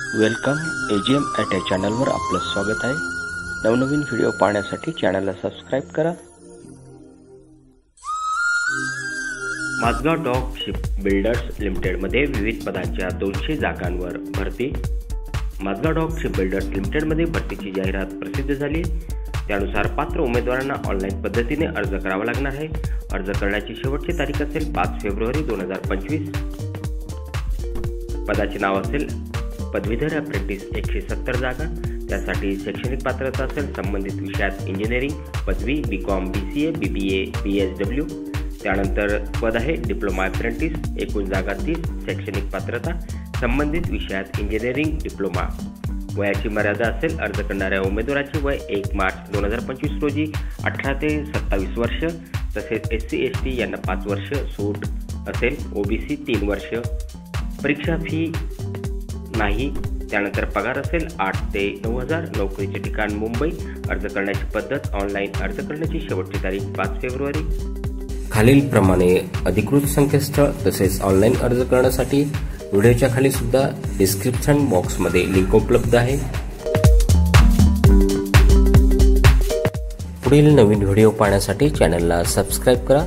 Welcome AGM at चॅनलवर आपलं स्वागत आहे। नवनवीन व्हिडिओ पाहण्यासाठी चॅनलला सबस्क्राइब करा। माझगाव डॉक शिप बिल्डर्स लिमिटेडमध्ये विविध पदांच्या 200 जागांवर भरती। माझगाव डॉक शिप बिल्डर्स लिमिटेडमध्ये भरतीची जाहिरात प्रसिद्ध झाली। त्यानुसार पात्र उमेदवारांना ऑनलाईन पद्धतीने अर्ज करावा लागणार आहे। अर्ज करण्याची शेवटची तारीख असेल 5 फेब्रुवारी 2025। पदाचे नाव असेल पदवीधर अप्रेंटिस 170 जागा। त्यासाठी शैक्षणिक पात्रता असेल संबंधित विषयात इंजिनिअरिंग पदवी BCom BCA BBA BSW। त्यानंतर पद आहे डिप्लोमा अप्रेंटिस, एकूण जागा 30। शैक्षणिक पात्रता संबंधित विषयात इंजिनिअरिंग डिप्लोमा। वयाची मर्यादा असेल अर्ज करणाऱ्या उमेदवाराचे वय 1 मार्च 2025 रोजी 18 ते 27 वर्ष। तसेच SC ST यांना 5 वर्ष सूट असेल, OBC 3 वर्ष। परीक्षा फी नाही। त्यानंतर पगार असेल 8 ते 9,000। नोकरीचे ठिकाण मुंबई। अर्ज करण्याची पद्धत ऑनलाईन अर्ज करण्याची शेवटची तारीख 5 फेब्रुवारी। खालील प्रमाणे अधिकृत संकेतस्थळ तसेच ऑनलाईन अर्ज करण्यासाठी व्हिडिओच्या खाली सुद्धा डिस्क्रिप्शन बॉक्समध्ये लिंक उपलब्ध आहे। पुढील नवीन व्हिडिओ पाहण्यासाठी चॅनलला सबस्क्राइब करा।